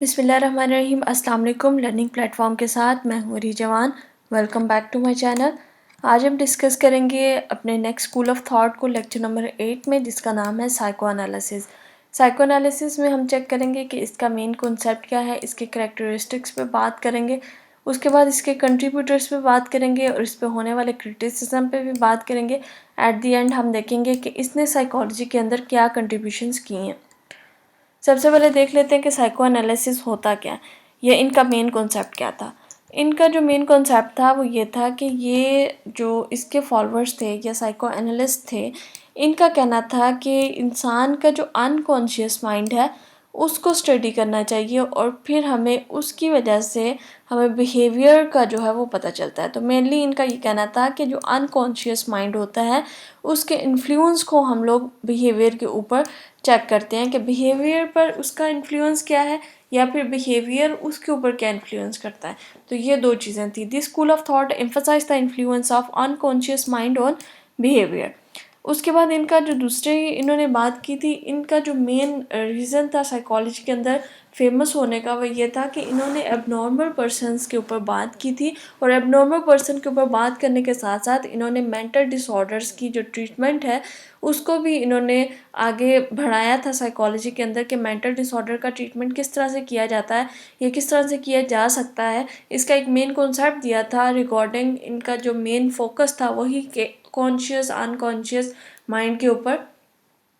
बिस्मिल्लाहिर्रहमानिर्रहीम। अस्सलाम वालेकुम। लर्निंग प्लेटफॉर्म के साथ मैं हूँ Rizwan. Welcome back to my channel. आज हम डिस्कस करेंगे अपने नेक्स्ट स्कूल ऑफ थॉट को लेक्चर नंबर 8 में, जिसका नाम है साइको एनालिसिस। साइको एनालिसिस में हम चेक करेंगे कि इसका मेन कॉन्सेप्ट क्या है, इसके करैक्टरिस्टिक्स पे बात करेंगे, उसके बाद इसके कंट्रीब्यूटर्स पे बात करेंगे और इस पे होने वाले क्रिटिसिज्म पे भी बात करेंगे। एट द एंड हम देखेंगे कि इसने साइकोलॉजी के अंदर क्या कंट्रीब्यूशंस किए हैं। सबसे पहले देख लेते हैं कि साइको एनालिसिस होता क्या है, ये इनका मेन कॉन्सेप्ट क्या था। इनका जो मेन कॉन्सेप्ट था वो ये था कि ये जो इसके फॉलोअर्स थे या साइको एनालिस्ट थे, इनका कहना था कि इंसान का जो अनकॉन्शियस माइंड है उसको स्टडी करना चाहिए और फिर हमें उसकी वजह से हमें बिहेवियर का जो है वो पता चलता है। तो मेनली इनका ये कहना था कि जो अनकॉन्शियस माइंड होता है उसके इन्फ्लुएंस को हम लोग बिहेवियर के ऊपर चेक करते हैं कि बिहेवियर पर उसका इन्फ्लुएंस क्या है या फिर बिहेवियर उसके ऊपर क्या इन्फ्लुएंस करता है। तो ये दो चीज़ें थी। This school of thought emphasise the influence of unconscious mind on behaviour. उसके बाद इनका जो दूसरे इन्होंने बात की थी, इनका जो मेन रीज़न था साइकोलॉजी के अंदर फेमस होने का वो ये था कि इन्होंने एबनॉर्मल पर्सनस के ऊपर बात की थी और एबनॉर्मल पर्सन के ऊपर बात करने के साथ साथ इन्होंने मेंटल डिसऑर्डर्स की जो ट्रीटमेंट है उसको भी इन्होंने आगे बढ़ाया था साइकोलॉजी के अंदर कि मेंटल डिसऑर्डर का ट्रीटमेंट किस तरह से किया जाता है, ये किस तरह से किया जा सकता है। इसका एक मेन कॉन्सेप्ट दिया था रिकॉर्डिंग। इनका जो मेन फोकस था वही के कॉन्शियस अनकॉन्शियस माइंड के ऊपर।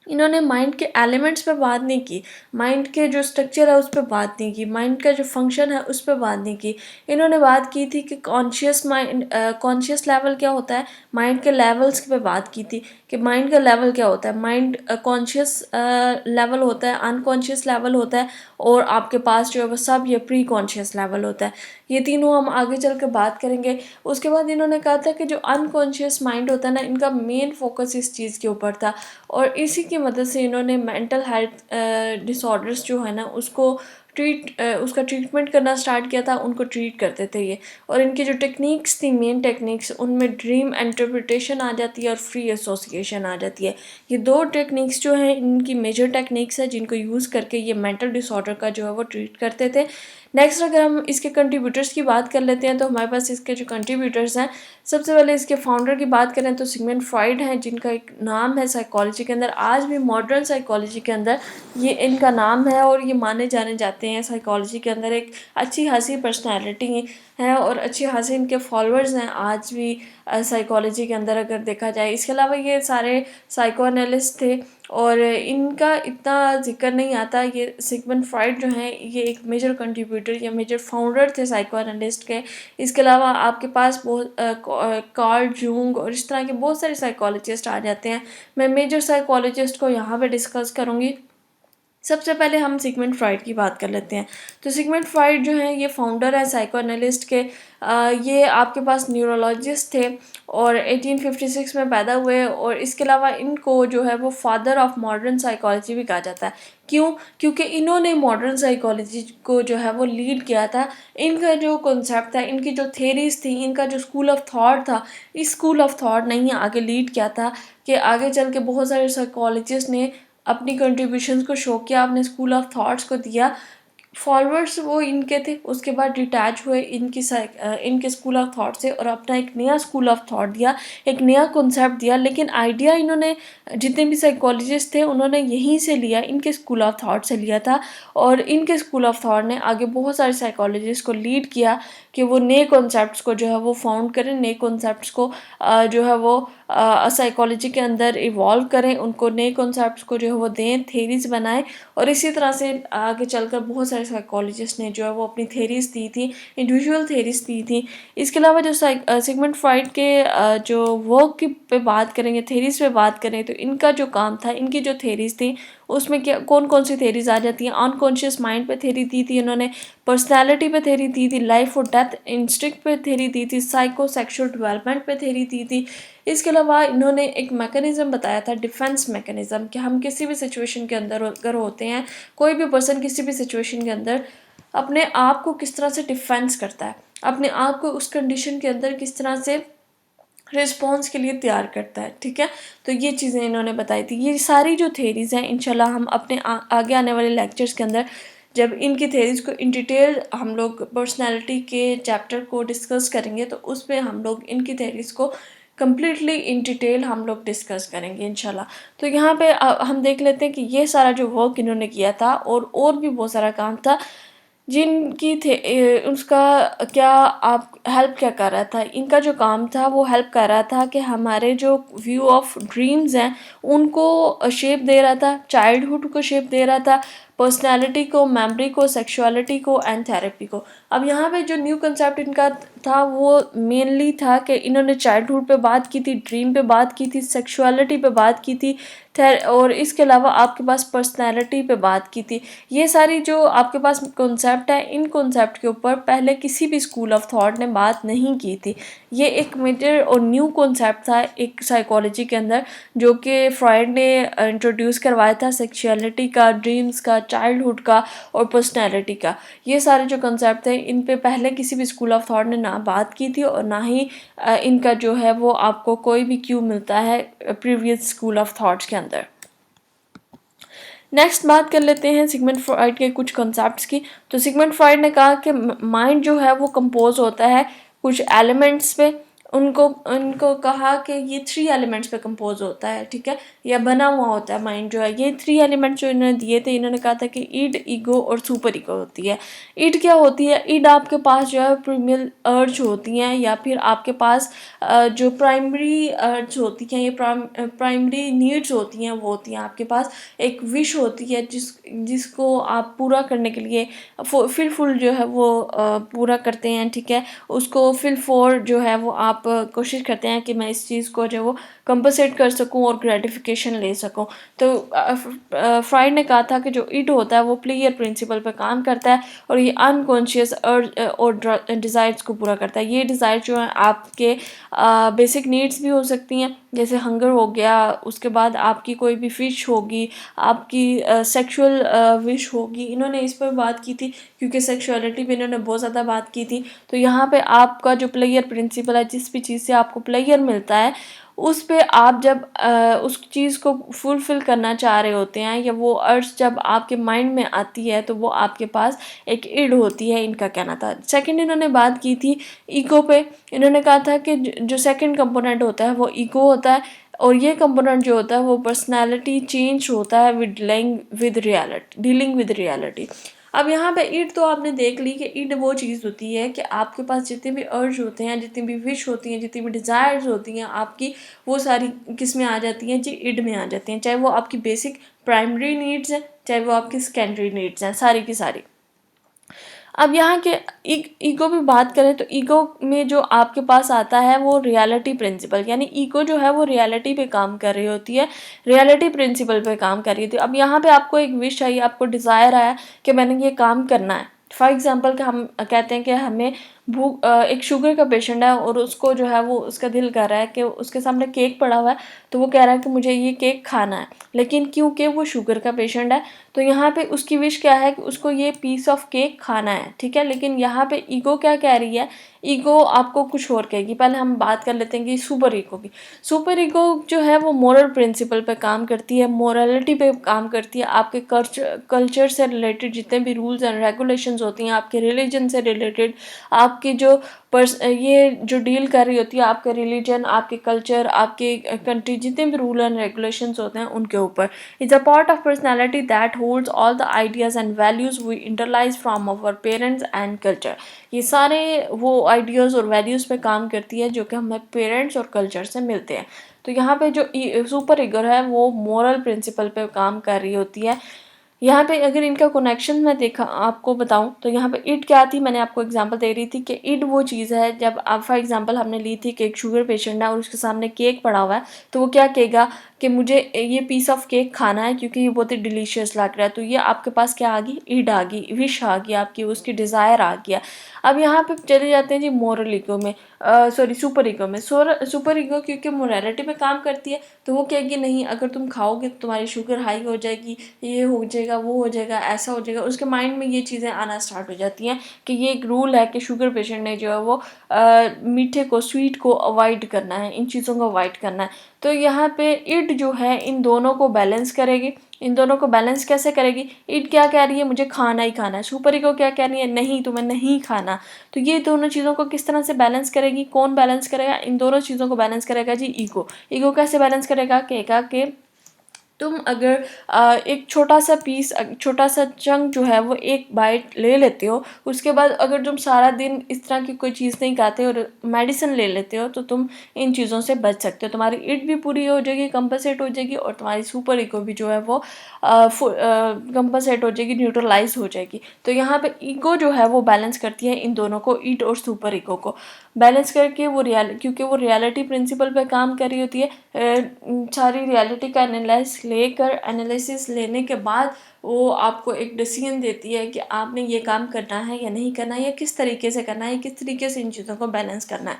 इन्होंने माइंड के एलिमेंट्स पे बात नहीं की, माइंड के जो स्ट्रक्चर है उस पर बात नहीं की, माइंड का जो फंक्शन है उस पर बात नहीं की। इन्होंने बात की थी कि कॉन्शियस माइंड कॉन्शियस लेवल क्या होता है, माइंड के लेवल्स पे बात की थी कि माइंड का लेवल क्या होता है। माइंड कॉन्शियस लेवल होता है, अनकॉन्शियस लेवल होता है और आपके पास जो है वो सब ये प्री कॉन्शियस लेवल होता है। ये तीनों हम आगे चल के बात करेंगे। उसके बाद इन्होंने कहा था कि जो अनकॉन्शियस माइंड होता है ना, इनका मेन फोकस इस चीज़ के ऊपर था और इसी की मदद से इन्होंने मेंटल हेल्थ डिसऑर्डर्स जो है ना उसको उसका ट्रीटमेंट करना स्टार्ट किया था, उनको ट्रीट करते थे ये। और इनकी जो टेक्निक्स थी, मेन टेक्निक्स, उनमें ड्रीम इंटरप्रिटेशन आ जाती है और फ्री एसोसिएशन आ जाती है। ये दो टेक्निक्स जो हैं इनकी मेजर टेक्निक्स है जिनको यूज़ करके ये मेंटल डिसऑर्डर का जो है वो ट्रीट करते थे। नेक्स्ट अगर हम इसके कंट्रीब्यूटर्स की बात कर लेते हैं तो हमारे पास इसके जो कंट्रीब्यूटर्स हैं, सबसे पहले इसके फाउंडर की बात करें तो सिगमंड फ्रॉइड हैं, जिनका एक नाम है साइकोलॉजी के अंदर, आज भी मॉडर्न साइकोलॉजी के अंदर ये इनका नाम है और ये माने जाने जाते हैं साइकोलॉजी के अंदर एक अच्छी खासी पर्सनैलिटी है और अच्छी खासी इनके फॉलोअर्स हैं आज भी साइकोलॉजी के अंदर अगर देखा जाए। इसके अलावा ये सारे साइको एनालिस्ट थे और इनका इतना जिक्र नहीं आता। ये सिगमंड फ्रॉइड जो हैं ये एक मेजर कंट्रीब्यूटर या मेजर फाउंडर थे साइको एनालिस्ट के। इसके अलावा आपके पास बहुत कार्ल जूंग और इस तरह के बहुत सारे साइकोलॉजिस्ट आ जाते हैं। मैं मेजर साइकोलॉजिस्ट को यहाँ पे डिस्कस करूँगी। सबसे पहले हम सिगमंड फ्रॉइड की बात कर लेते हैं। तो सिगमंड फ्रॉइड जो है ये फाउंडर है साइको एनालिस्ट के। ये आपके पास न्यूरोलॉजिस्ट थे और 1856 में पैदा हुए और इसके अलावा इनको जो है वो फादर ऑफ मॉडर्न साइकोलॉजी भी कहा जाता है। क्यों? क्योंकि इन्होंने मॉडर्न साइकोलॉजी को जो है वो लीड किया था। इनका जो कॉन्सेप्ट था, इनकी जो थेरीज थी, इनका जो स्कूल ऑफ थॉट था, इस स्कूल ऑफ थॉट ने ही आगे लीड किया था कि आगे चल के बहुत सारे साइकोलॉजिस्ट ने अपनी कंट्रीब्यूशंस को शो किया, अपने स्कूल ऑफ थॉट्स को दिया। फॉलोअर्स वो इनके थे, उसके बाद डिटैच हुए इनके स्कूल ऑफ थॉट से और अपना एक नया स्कूल ऑफ थॉट दिया, एक नया कॉन्सेप्ट दिया। लेकिन आइडिया इन्होंने जितने भी साइकोलॉजिस्ट थे उन्होंने यहीं से लिया, इनके स्कूल ऑफ थॉट से लिया था और इनके स्कूल ऑफ थॉट ने आगे बहुत सारे साइकोलॉजिस्ट को लीड किया कि वो नए कॉन्सेप्ट्स को जो है वो फाउंड करें, नए कॉन्सेप्ट्स को जो है वो साइकोलॉजी के अंदर इवॉल्व करें, उनको नए कॉन्सेप्ट्स को जो है वो दें, थेरीज बनाएं। और इसी तरह से आगे चलकर बहुत सारे साइकोलॉजिस्ट ने जो है वो अपनी थेरीज दी थी, इंडिविजुअल थेरीज दी थी। इसके अलावा जो सिगमंड फ्रॉइड के जो वर्क की पे बात करेंगे, थेरीज पे बात करें तो इनका जो काम था, इनकी जो थेरीज थी उसमें क्या कौन कौन सी थेरीज आ जाती हैं। अनकॉन्शियस माइंड पे थेरी दी थी इन्होंने, पर्सनैलिटी पे थेरी दी थी, लाइफ और डेथ इंस्टिंक्ट पे थेरी दी थी, साइको सेक्शुअल डेवलपमेंट पे थेरी दी थी। इसके अलावा इन्होंने एक मैकेनिज्म बताया था, डिफेंस मैकेनिज्म, कि हम किसी भी सिचुएशन के अंदर अगर होते हैं, कोई भी पर्सन किसी भी सिचुएशन के अंदर अपने आप को किस तरह से डिफेंस करता है, अपने आप को उस कंडीशन के अंदर किस तरह से रिस्पॉन्स के लिए तैयार करता है। ठीक है, तो ये चीज़ें इन्होंने बताई थी। ये सारी जो थेरीज़ हैं इंशाल्लाह हम अपने आगे आने वाले लेक्चर्स के अंदर जब इनकी थेरीज़ को इन डिटेल हम लोग पर्सनैलिटी के चैप्टर को डिस्कस करेंगे तो उसमें हम लोग इनकी थेरीज़ को कम्प्लीटली इन डिटेल हम लोग डिस्कस करेंगे इंशाल्लाह। तो यहाँ पे हम देख लेते हैं कि ये सारा जो वर्क इन्होंने किया था और भी बहुत सारा काम था जिनकी थे उसका क्या आप हेल्प क्या कर रहा था। इनका जो काम था वो हेल्प कर रहा था कि हमारे जो व्यू ऑफ ड्रीम्स हैं उनको शेप दे रहा था, चाइल्डहुड को शेप दे रहा था, पर्सनैलिटी को, मेमोरी को, सेक्सुअलिटी को एंड थेरेपी को। अब यहाँ पे जो न्यू कंसेप्ट इनका था वो मेनली था कि इन्होंने चाइल्डहुड पे बात की थी, ड्रीम पे बात की थी, सेक्सुअलिटी पे बात की थी, और इसके अलावा आपके पास पर्सनैलिटी पे बात की थी। ये सारी जो आपके पास कॉन्सेप्ट है, इन कॉन्सेप्ट के ऊपर पहले किसी भी स्कूल ऑफ थॉट ने बात नहीं की थी। ये एक मेजर और न्यू कॉन्सेप्ट था एक साइकोलॉजी के अंदर, जो कि फ्रॉइड ने इंट्रोड्यूस करवाया था, सेक्सुअलिटी का, ड्रीम्स का, चाइल्डहुड का और पर्सनैलिटी का। ये सारे जो कॉन्सेप्ट थे इन पे पहले किसी भी स्कूल ऑफ थॉट ने ना बात की थी और ना ही इनका जो है वो आपको कोई भी क्यू मिलता है प्रीवियस स्कूल ऑफ थॉट्स के अंदर। नेक्स्ट बात कर लेते हैं सिगमंड फ्रॉइड के कुछ कॉन्सेप्ट्स की। तो सिगमंड फ्रॉइड ने कहा कि माइंड जो है वो कंपोज होता है कुछ एलिमेंट्स पे। उनको कहा कि ये 3 एलिमेंट्स पे कंपोज होता है, ठीक है, या बना हुआ होता है माइंड जो है। ये 3 एलिमेंट्स जो इन्होंने दिए थे, इन्होंने कहा था कि ईड, ईगो और सुपर ईगो होती है। ईड क्या होती है? ईड आपके पास जो है प्रीमियल अर्ज होती हैं, या फिर आपके पास जो प्राइमरी अर्ज होती हैं, ये प्राइमरी नीड्स होती हैं, वो होती हैं आपके पास। एक विश होती है जिसको आप पूरा करने के लिए फुल जो है वो पूरा करते हैं, ठीक है। उसको फॉर जो है वो आप कोशिश करते हैं कि मैं इस चीज़ को जो है वो कंपनसेट कर सकूं और ग्रेटिफिकेशन ले सकूं। तो फ्राइड ने कहा था कि जो ईड होता है वो प्लेयर प्रिंसिपल पर काम करता है और ये अनकॉन्शियस और डिज़ायर्स को पूरा करता है। ये डिज़ायर जो है आपके बेसिक नीड्स भी हो सकती हैं, जैसे हंगर हो गया, उसके बाद आपकी कोई भी फिश होगी, आपकी सेक्सुअल विश होगी। इन्होंने इस पर बात की थी क्योंकि सेक्सुअलिटी पे इन्होंने बहुत ज़्यादा बात की थी। तो यहाँ पे आपका जो प्लेयर प्रिंसिपल है, जिस भी चीज़ से आपको प्लेयर मिलता है उस पे आप जब उस चीज़ को फुलफ़िल करना चाह रहे होते हैं, या वो अर्ज जब आपके माइंड में आती है, तो वो आपके पास एक इड होती है, इनका कहना था। सेकंड इन्होंने बात की थी ईगो पे। इन्होंने कहा था कि जो सेकंड कंपोनेंट होता है वो ईगो होता है, और ये कंपोनेंट जो होता है वो पर्सनैलिटी चेंज होता है डीलिंग विद रियलिटी। अब यहाँ पे ईड तो आपने देख ली कि ईड वो चीज़ होती है कि आपके पास जितने भी अर्ज होते हैं, जितनी भी विश होती हैं, जितनी भी डिज़ायर्स होती हैं आपकी, वो सारी किस में आ जाती हैं जी? ईड में आ जाती हैं। चाहे वो आपकी बेसिक प्राइमरी नीड्स हैं, चाहे वो आपकी सेकेंडरी नीड्स हैं, सारी की सारी। अब यहाँ के ईगो भी बात करें तो ईगो में जो आपके पास आता है वो रियलिटी प्रिंसिपल, यानी ईगो जो है वो रियलिटी पे काम कर रही होती है, रियलिटी प्रिंसिपल पे काम कर रही होती है। अब यहाँ पे आपको एक विश आई, आपको डिज़ायर आया कि मैंने ये काम करना है। फॉर एग्जांपल कि हम कहते हैं कि हमें एक शुगर का पेशेंट है और उसको जो है वो उसका दिल कर रहा है कि उसके सामने केक पड़ा हुआ है, तो वो कह रहा है कि मुझे ये केक खाना है, लेकिन क्योंकि वो शुगर का पेशेंट है तो यहाँ पे उसकी विश क्या है कि उसको ये पीस ऑफ केक खाना है, ठीक है। लेकिन यहाँ पे ईगो क्या कह रही है? ईगो आपको कुछ और कहेगी। पहले हम बात कर लेते हैं कि सुपर ईगो की। सुपर ईगो जो है वो मोरल प्रिंसिपल पे काम करती है, मोरालिटी पे काम करती है। आपके कल्चर से रिलेटेड जितने भी रूल्स एंड रेगुलेशंस होती हैं, आपके रिलीजन से रिलेटेड, आपकी जो ये जो डील कर रही होती है आपके रिलीजन, आपके कल्चर, आपके कंट्री, जितने भी रूल एंड रेगुलेशंस होते हैं उनके ऊपर। It's a part of personality that holds all the ideas and values we internalise from our parents and culture. ये सारे वो आइडियाज़ और वैल्यूज़ पे काम करती है जो कि हमें पेरेंट्स और कल्चर से मिलते हैं। तो यहाँ पे जो सुपर ईगो है वो मोरल प्रिंसिपल पे काम कर रही होती है। यहाँ पे अगर इनका कनेक्शन मैं देखा आपको बताऊँ तो यहाँ पे ईड क्या थी, मैंने आपको एग्जांपल दे रही थी कि ईड वो चीज़ है जब आप फॉर एग्जांपल हमने ली थी कि एक शुगर पेशेंट है और उसके सामने केक पड़ा हुआ है, तो वो क्या कहेगा कि मुझे ये पीस ऑफ केक खाना है क्योंकि ये बहुत ही डिलीशियस लग रहा है। तो ये आपके पास क्या आ गई? ईड आ गई, विश आ गई आपकी, उसकी डिज़ायर आ गया। अब यहाँ पे चले जाते हैं जी मोरल ईगो में, सॉरी सुपर ईगो में। सुपर ईगो क्योंकि मोरालिटी पे काम करती है, तो वो कहेगी नहीं, अगर तुम खाओगे तो तुम्हारी शुगर हाई हो जाएगी, ये हो जाएगा, जाएगा, वो हो जाएगा, ऐसा हो जाएगा। उसके माइंड में ये चीज़ें आना स्टार्ट हो जाती हैं कि ये एक रूल है कि शुगर पेशेंट ने जो है वो मीठे को, स्वीट को अवॉइड करना है, इन चीज़ों को अवॉइड करना है। तो यहाँ पे ईट जो है इन दोनों को बैलेंस करेगी। इन दोनों को बैलेंस कैसे करेगी? ईट क्या कह रही है? मुझे खाना ही खाना है। सुपर ईगो क्या कह रही है? नहीं, तुम्हें नहीं खाना। तो ये दोनों चीज़ों को किस तरह से बैलेंस करेगी? कौन बैलेंस करेगा? इन दोनों चीज़ों को बैलेंस करेगा जी ईगो। ईगो कैसे बैलेंस करेगा? कहेगा कि तुम अगर एक छोटा सा पीस, छोटा सा चंक जो है वो एक बाइट ले लेते हो, उसके बाद अगर तुम सारा दिन इस तरह की कोई चीज़ नहीं खाते और मेडिसिन ले लेते हो, तो तुम इन चीज़ों से बच सकते हो। तुम्हारी ईट भी पूरी हो जाएगी, कंपनसेट हो जाएगी, और तुम्हारी सुपर ईगो भी जो है वो कंपनसेट हो जाएगी, न्यूट्रलाइज हो जाएगी। तो यहाँ पे ईगो जो है वो बैलेंस करती है इन दोनों को, ईट और सुपर ईगो को बैलेंस करके। वो क्योंकि वो रियलिटी प्रिंसिपल पे काम कर रही होती है, सारी रियलिटी का एनालिसिस लेने के बाद वो आपको एक डिसीजन देती है कि आपने ये काम करना है या नहीं करना है, या किस तरीके से करना है, किस तरीके से इन चीज़ों को बैलेंस करना है।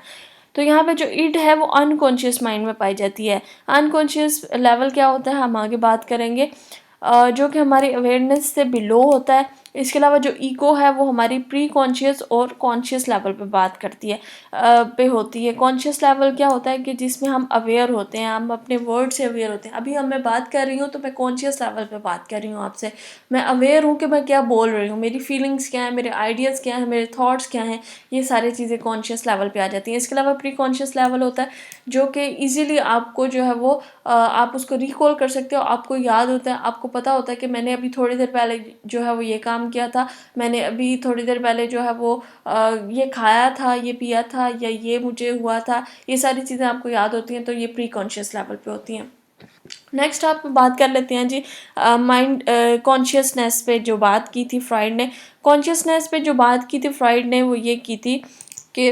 तो यहाँ पे जो ईट है वो अनकॉन्शियस माइंड में पाई जाती है। अनकॉन्शियस लेवल क्या होता है हम आगे बात करेंगे, जो कि हमारी अवेयरनेस से बिलो होता है। इसके अलावा जो ईगो है वो हमारी प्री कॉन्शियस और कॉन्शियस लेवल पे बात करती है, पे होती है। कॉन्शियस लेवल क्या होता है कि जिसमें हम अवेयर होते हैं, हम अपने वर्ड से अवेयर होते हैं। अभी मैं बात कर रही हूँ तो मैं कॉन्शियस लेवल पे बात कर रही हूँ आपसे। मैं अवेयर हूँ कि मैं क्या बोल रही हूँ, मेरी फीलिंग्स क्या है, मेरे आइडियाज़ क्या है, मेरे थॉट्स क्या हैं, ये सारी चीज़ें कॉन्शियस लेवल पे आ जाती हैं। इसके अलावा प्री कॉन्शियस लेवल होता है जो कि ईजिली आपको जो है वो आप उसको रिकॉल कर सकते हो, आपको याद होता है, आपको पता होता है कि मैंने अभी थोड़ी देर पहले जो है वो ये काम किया था, मैंने अभी थोड़ी देर पहले जो है वो ये खाया था, ये पिया था, या ये मुझे हुआ था। ये सारी चीज़ें आपको याद होती हैं, तो ये प्री कॉन्शियस लेवल पे होती हैं। नेक्स्ट आप बात कर लेते हैं जी माइंड कॉन्शियसनेस पे जो बात की थी फ्राइड ने। कॉन्शियसनेस पे जो बात की थी फ्राइड ने वो ये की थी कि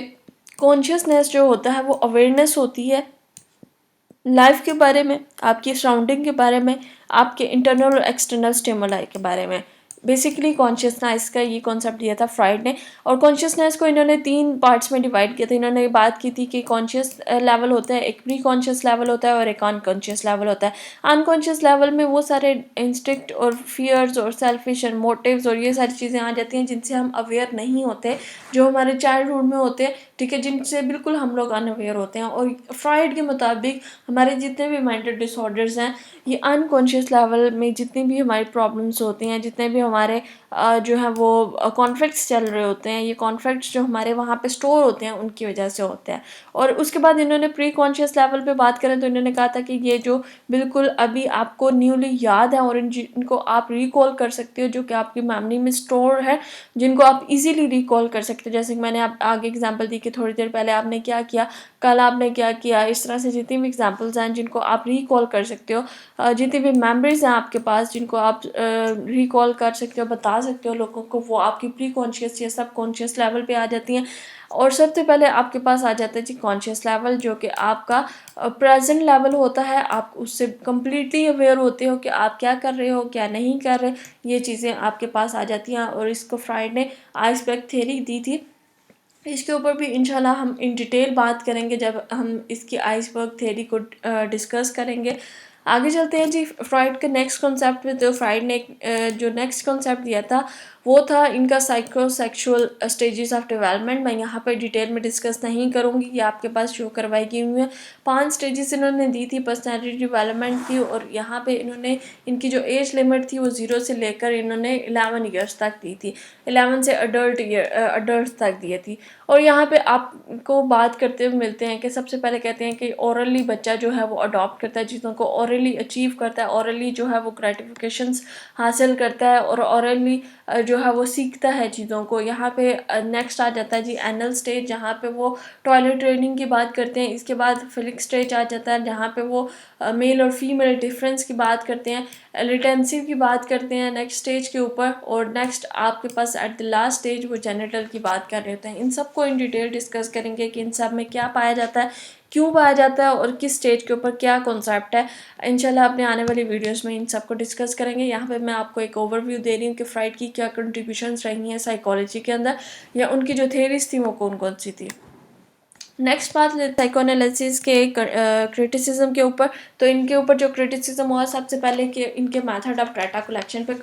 कॉन्शियसनेस जो होता है वो अवेयरनेस होती है लाइफ के बारे में, आपकी सराउंडिंग के बारे में, आपके इंटरनल और एक्सटर्नल स्टिमुलाई के बारे में। बेसिकली कॉन्शियसनेस का ये कॉन्सेप्ट दिया था फ्राइड ने। और कॉन्शियसनेस को इन्होंने 3 पार्ट्स में डिवाइड किया था। इन्होंने बात की थी कि कॉन्शियस लेवल होता है, एक प्री कॉन्शियस लेवल होता है और एक अनकॉन्शियस लेवल होता है। अनकॉन्शियस लेवल में वो सारे इंस्टिंक्ट और फियर्स और सेल्फिश एंड मोटिव्स और ये सारी चीज़ें आ जाती हैं जिनसे हम अवेयर नहीं होते, जो हमारे चाइल्डहुड में होते हैं, ठीक है, जिनसे बिल्कुल हम लोग अनअवेयर होते हैं। और फ्राइड के मुताबिक हमारे जितने भी मेंटल डिसऑर्डर्स हैं, ये अनकॉन्शियस लेवल में जितनी भी हमारी प्रॉब्लम्स होती हैं, जितने भी हमारे जो है वो कॉन्फ्लिक्ट्स चल रहे होते हैं, ये कॉन्फ्लिक्ट्स जो हमारे वहाँ पे स्टोर होते हैं उनकी वजह से होते हैं। और उसके बाद इन्होंने प्री कॉन्शियस लेवल पे बात करें तो इन्होंने कहा था कि ये जो बिल्कुल अभी आपको न्यूली याद है और जिनको आप रिकॉल कर सकते हो, जो कि आपकी मेमोरी में स्टोर है, जिनको आप इजीली रिकॉल कर सकते हो। जैसे कि मैंने आप आगे एग्जांपल दी कि थोड़ी देर पहले आपने क्या किया, कल आपने क्या किया, इस तरह से जितनी भी एग्जांपल्स हैं जिनको आप रिकॉल कर सकते हो, जितनी भी मेमोरीज हैं आपके पास जिनको आप रिकॉल कर सकते हो, बता सकते हो लोगों को, वो आपकी प्री कॉन्शियस या सब कॉन्शियस लेवल पे आ जाती हैं। और सबसे पहले आपके पास आ जाता है जी कॉन्शियस लेवल, जो कि आपका प्रेजेंट लेवल होता है। आप उससे कम्प्लीटली अवेयर होते हो कि आप क्या कर रहे हो, क्या नहीं कर रहे, ये चीज़ें आपके पास आ जाती हैं। और इसको फ्राइड ने आइसबर्ग थ्योरी दी थी। इसके ऊपर भी इंशाल्लाह हम इन डिटेल बात करेंगे जब हम इसकी आइसबर्ग थ्योरी को डिस्कस करेंगे। आगे चलते हैं जी फ्राइड के नेक्स्ट कॉन्सेप्ट में। तो फ्राइड ने जो नेक्स्ट कॉन्सेप्ट दिया था वो था इनका साइकोसेक्सुअल स्टेजेस ऑफ डेवलपमेंट। मैं यहाँ पर डिटेल में डिस्कस नहीं करूँगी, ये आपके पास शो करवाई गई हुई है। 5 स्टेजेस इन्होंने दी थी पर्सनैलिटी डेवलपमेंट की, और यहाँ पे इन्होंने इनकी जो एज लिमिट थी वो 0 से लेकर इन्होंने 11 ईयर्स तक दी थी, 11 से अडल्ट तक दिए थी। और यहाँ पे आपको बात करते हुए मिलते हैं कि सबसे पहले कहते हैं कि ओरली बच्चा जो है वो अडॉप्ट करता है चीज़ों को, ओरली अचीव करता है, ओरली जो है वो ग्रेटिफिकेशंस हासिल करता है, और ओरली जो है वो सीखता है चीज़ों को। यहाँ पे नेक्स्ट आ जाता है जी एनल स्टेज, जहाँ पे वो टॉयलेट ट्रेनिंग की बात करते हैं। इसके बाद फिलिक स्टेज आ जाता है जहाँ पे वो मेल और फीमेल डिफरेंस की बात करते हैं, लिटेंसिव की बात करते हैं नेक्स्ट स्टेज के ऊपर, और नेक्स्ट आपके पास एट द लास्ट स्टेज वो जेनिटल की बात कर रहे होते हैं। इन सबको इन डिटेल डिस्कस करेंगे कि इन सब में क्या पाया जाता है, क्यों पाया जाता है, और किस स्टेज के ऊपर क्या कॉन्सेप्ट है। इंशाल्लाह अपने आने वाली वीडियोस में इन सबको डिस्कस करेंगे। यहाँ पे मैं आपको एक ओवरव्यू दे रही हूँ कि फ्राइड की क्या कंट्रीब्यूशंस रही हैं साइकोलॉजी के अंदर, या उनकी जो थेरीज थी वो कौन कौन सी थी। नेक्स्ट बात साइकोएनालिसिस के क्रिटिसिज्म के ऊपर। तो इनके ऊपर जो क्रिटिसिज्म हुआ सबसे पहले कि इनके मेथड ऑफ डाटा कलेक्शन पे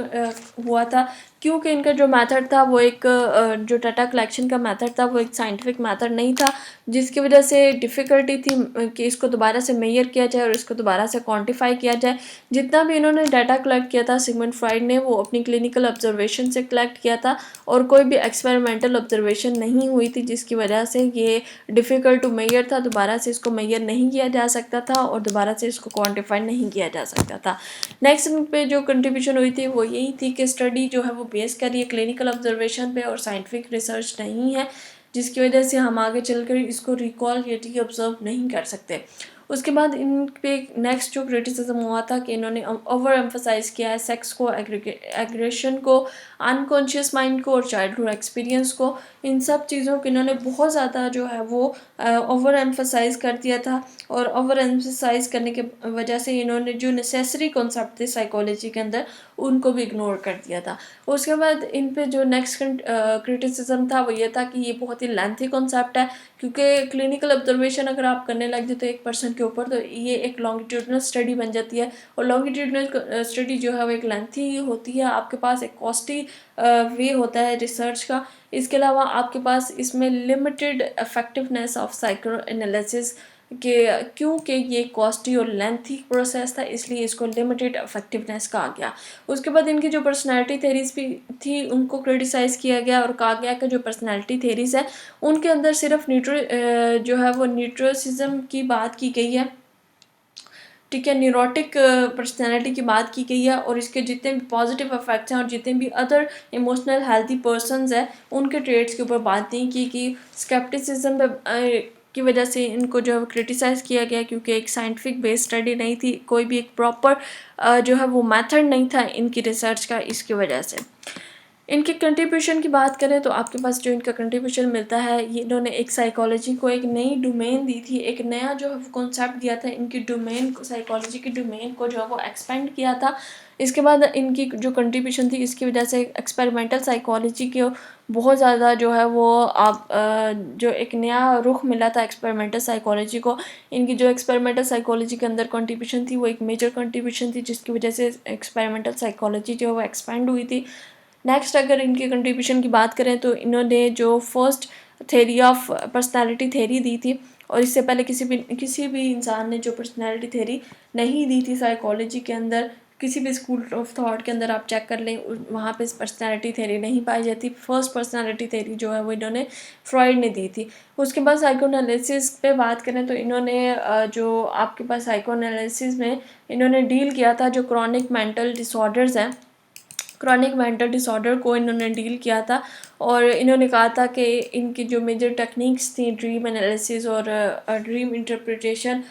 हुआ था, क्योंकि इनका जो मेथड था वो एक जो डाटा कलेक्शन का मेथड था वो एक साइंटिफिक मेथड नहीं था, जिसकी वजह से डिफ़िकल्टी थी कि इसको दोबारा से मेजर किया जाए और इसको दोबारा से क्वांटिफाई किया जाए। जितना भी इन्होंने डाटा कलेक्ट किया था सिगमंड फ्रॉइड ने, वो अपनी क्लिनिकल ऑब्जर्वेशन से कलेक्ट किया था और कोई भी एक्सपेरिमेंटल ऑब्जर्वेशन नहीं हुई थी, जिसकी वजह से ये डिफ़िकल्ट टू मेजर था। दोबारा से इसको मेजर नहीं किया जा सकता था और दोबारा से इसको क्वांटिफाई नहीं किया जा सकता था। नेक्स्ट पे जो कंट्रीब्यूशन हुई थी वो यही थी कि स्टडी जो है वो बेस कर रही है क्लिनिकल ऑब्जर्वेशन पे और साइंटिफिक रिसर्च नहीं है, जिसकी वजह से हम आगे चलकर इसको रिकॉल या ऑब्जर्व नहीं कर सकते। उसके बाद इन पे नेक्स्ट जो क्रिटिसिज्म हुआ था कि इन्होंने ओवर एम्फोसाइज किया है सेक्स को, एग्रेशन को, अनकॉन्शियस माइंड को और चाइल्डहुड एक्सपीरियंस को। इन सब चीज़ों को इन्होंने बहुत ज़्यादा जो है वो ओवर एम्फोसाइज कर दिया था और ओवर एम्फोसाइज करने के वजह से इन्होंने जो नेसेसरी कॉन्सेप्ट थे साइकोलॉजी के अंदर उनको भी इग्नोर कर दिया था। उसके बाद इन पे जो नेक्स्ट क्रिटिसिज्म था वो ये था कि ये बहुत ही लेंथी कॉन्सेप्ट है, क्योंकि क्लिनिकल ऑब्जर्वेशन अगर आप करने लग जाए तो एक पर्सन के ऊपर, तो ये एक लॉन्गिट्यूडनल स्टडी बन जाती है और लॉन्गिट्यूडनल स्टडी जो है वो एक लेंथी होती है, आपके पास एक कॉस्टली वे होता है रिसर्च का। इसके अलावा आपके पास इसमें limited effectiveness of psycho analysis के, क्योंकि ये कॉस्टली और लेंथी प्रोसेस था इसलिए इसको लिमिटेड इफेक्टिवनेस कहा गया। उसके बाद इनकी जो पर्सनैलिटी थेरीज भी थी उनको क्रिटिसाइज़ किया गया और कहा गया कि जो पर्सनैलिटी थेरीज है उनके अंदर सिर्फ जो है वो न्यूट्रोसिज्म की बात की गई है, ठीक है, न्यूरोटिक पर्सनैलिटी की बात की गई है और इसके जितने भी पॉजिटिव इफेक्ट्स हैं और जितने भी अदर इमोशनल हेल्थी पर्सनस हैं उनके ट्रेड्स के ऊपर बात नहीं की कि स्केप्टिसिज्म की वजह से इनको जो है क्रिटिसाइज़ किया गया, क्योंकि एक साइंटिफिक बेस्ड स्टडी नहीं थी, कोई भी एक प्रॉपर जो है वो मेथड नहीं था इनकी रिसर्च का, इसकी वजह से। इनके कंट्रीब्यूशन की बात करें तो आपके पास जो इनका कंट्रीब्यूशन मिलता है, ये इन्होंने एक साइकोलॉजी को एक नई डोमेन दी थी, एक नया जो है वो कॉन्सेप्ट दिया था, इनकी डोमेन को, साइकोलॉजी की डोमेन को जो है वो एक्सपेंड किया था। इसके बाद इनकी जो कंट्रीब्यूशन थी इसकी वजह से एक्सपेरिमेंटल साइकोलॉजी के बहुत ज़्यादा जो है वो जो एक नया रुख मिला था एक्सपेरिमेंटल साइकोलॉजी को। इनकी जो एक्सपेरिमेंटल साइकोलॉजी के अंदर कंट्रीब्यूशन थी वो एक मेजर कंट्रीब्यूशन थी, जिसकी वजह से एक्सपेरिमेंटल साइकोलॉजी जो है वो एक्सपेंड हुई थी। नेक्स्ट अगर इनके कंट्रीब्यूशन की बात करें तो इन्होंने जो first theory of personality theory दी थी, और इससे पहले किसी भी इंसान ने जो पर्सनालिटी थेरी नहीं दी थी साइकोलॉजी के अंदर, किसी भी स्कूल ऑफ थॉट के अंदर आप चेक कर लें वहाँ पे पर्सनालिटी थेरी नहीं पाई जाती। फर्स्ट पर्सनालिटी थेरी जो है वो इन्होंने फ्रॉइड ने दी थी। उसके बाद साइकोएनालिसिस पे बात करें तो इन्होंने जो आपके पास साइकोएनालिसिस में इन्होंने डील किया था जो क्रॉनिक मेंटल डिसऑर्डर्स हैं, क्रॉनिक मेंटल डिसऑर्डर को इन्होंने डील किया था और इन्होंने कहा था कि इनकी जो मेजर टेक्निक्स थी ड्रीम एनालिसिस और ड्रीम इंटरप्रिटेशन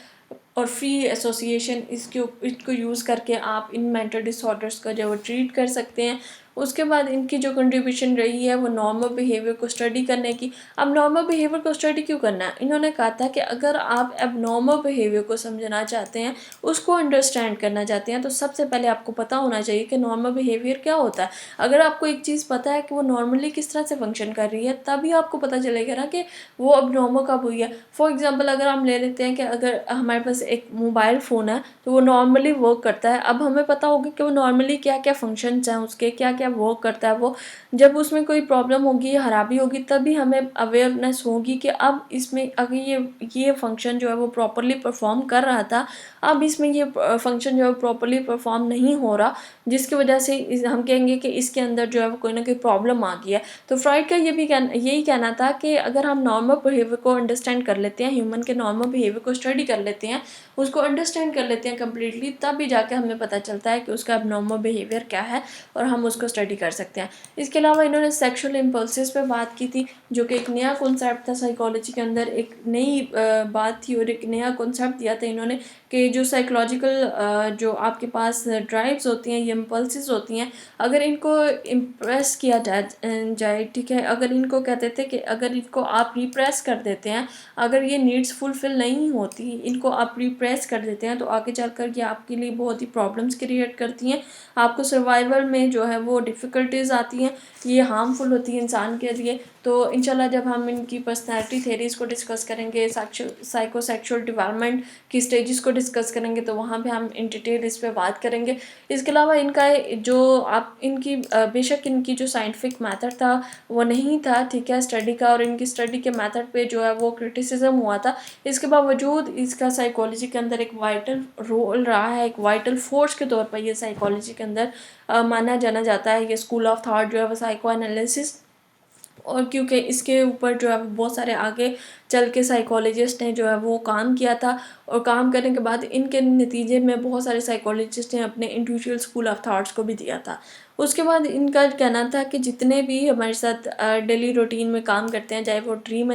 और फ्री एसोसिएशन, इसको यूज़ करके आप इन मेंटल डिसऑर्डर्स का जो वो ट्रीट कर सकते हैं। उसके बाद इनकी जो कंट्रीब्यूशन रही है वो नॉर्मल बिहेवियर को स्टडी करने की। अब नॉर्मल बिहेवियर को स्टडी क्यों करना है, इन्होंने कहा था कि अगर आप अब नॉर्मल बिहेवियर को समझना चाहते हैं, उसको अंडरस्टैंड करना चाहते हैं, तो सबसे पहले आपको पता होना चाहिए कि नॉर्मल बिहेवियर क्या होता है। अगर आपको एक चीज़ पता है कि वो नॉर्मली किस तरह से फंक्शन कर रही है, तभी आपको पता चलेगा ना कि वो अब नॉर्मल कब हुई है। फॉर एग्जाम्पल अगर हम ले लेते हैं कि अगर हमारे पास एक मोबाइल फ़ोन है तो वो नॉर्मली वर्क करता है, अब हमें पता होगा कि वो नॉर्मली क्या क्या फंक्शंस हैं उसके, क्या क्या वर्क करता है वो। जब उसमें कोई प्रॉब्लम होगी, खराबी होगी, तभी हमें अवेयरनेस होगी कि अब इसमें अगर ये फंक्शन जो है वो प्रॉपरली परफॉर्म कर रहा था, अब इसमें ये फंक्शन जो है प्रॉपरली परफॉर्म नहीं हो रहा, जिसकी वजह से हम कहेंगे कि इसके अंदर जो है कोई ना कोई प्रॉब्लम आ गई है। तो फ्रॉइड का यही कहना था कि अगर हम नॉर्मल बिहेवियर को अंडरस्टैंड कर लेते हैं, ह्यूमन के नॉर्मल बिहेवियर को स्टडी कर लेते हैं, उसको अंडरस्टैंड कर लेते हैं कम्प्लीटली, तब भी जाके हमें पता चलता है कि उसका अब नॉर्मल बिहेवियर क्या है और हम उसको स्टडी कर सकते हैं। इसके अलावा इन्होंने सेक्शुअल इम्पल्सिस पे बात की थी, जो कि एक नया कॉन्सेप्ट था साइकोलॉजी के अंदर, एक नई बात थी और एक नया कॉन्सेप्ट दिया था इन्होंने कि जो साइकोलॉजिकल जो आपके पास ड्राइव्स होती हैं, ये इम्पल्सिस होती हैं, अगर इनको इम्प्रेस किया जाए, ठीक है, अगर इनको कहते थे कि अगर इनको आप रिप्रेस कर देते हैं, अगर ये नीड्स फुलफिल नहीं होती, इनको आप रिप्रेस कर देते हैं, तो आगे चलकर ये आपके लिए बहुत ही प्रॉब्लम्स क्रिएट करती हैं, आपको सर्वाइवल में जो है वो डिफ़िकल्टीज आती हैं। ये हार्मफुल होती है इंसान के लिए। तो इंशाल्लाह जब हम इनकी पर्सनैलिटी थेरीज़ को डिस्कस करेंगे, साइकोसेक्सुअल डेवलपमेंट की स्टेजेस को डिस्कस करेंगे, तो वहाँ पे हम इन डिटेल इस पे बात करेंगे। इसके अलावा इनका जो आप इनकी बेशक इनकी जो साइंटिफिक मेथड था वो नहीं था, ठीक है, स्टडी का, और इनकी स्टडी के मेथड पे जो है वो क्रिटिसिज्म हुआ था। इसके बावजूद इसका साइकोलॉजी के अंदर एक वाइटल रोल रहा है, एक वाइटल फोर्स के तौर पर ये साइकोलॉजी के अंदर माना जाना जाता है। ये स्कूल ऑफ थॉट जो है वो साइको एनालिसिस, और क्योंकि इसके ऊपर जो है बहुत सारे आगे चल के साइकोलॉजिस्ट ने जो है वो काम किया था, और काम करने के बाद इनके नतीजे में बहुत सारे साइकोलॉजिस्ट ने अपने इंडिविजुअल स्कूल ऑफ थॉट्स को भी दिया था। उसके बाद इनका कहना था कि जितने भी हमारे साथ डेली रूटीन में काम करते हैं, चाहे वो ड्रीम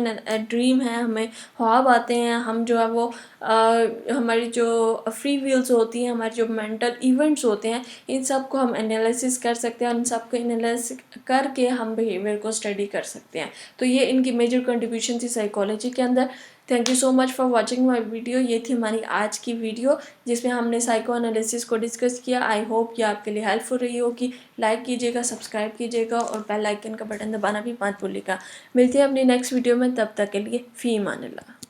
है, हमें ख्वाब आते हैं, हम जो है वो हमारी जो फ्री व्हील्स होती हैं, हमारे जो मेंटल इवेंट्स होते हैं, इन सब को हम एनालिसिस कर सकते हैं, और इन सब को एनालिसिस करके हम बिहेवियर को स्टडी कर सकते हैं। तो ये इनकी मेजर कंट्रीब्यूशन थी साइकोलॉजी के अंदर। Thank you so much for watching my video. ये थी हमारी आज की वीडियो जिसमें हमने साइको एनालिसिस को डिस्कस किया। आई होप ये आपके लिए हेल्पफुल रही होगी। लाइक कीजिएगा, सब्सक्राइब कीजिएगा, और बेल आइकन का बटन दबाना भी मत भूलिएगा। मिलते हैं अपनी नेक्स्ट वीडियो में, तब तक के लिए फ़ी अमान अल्लाह।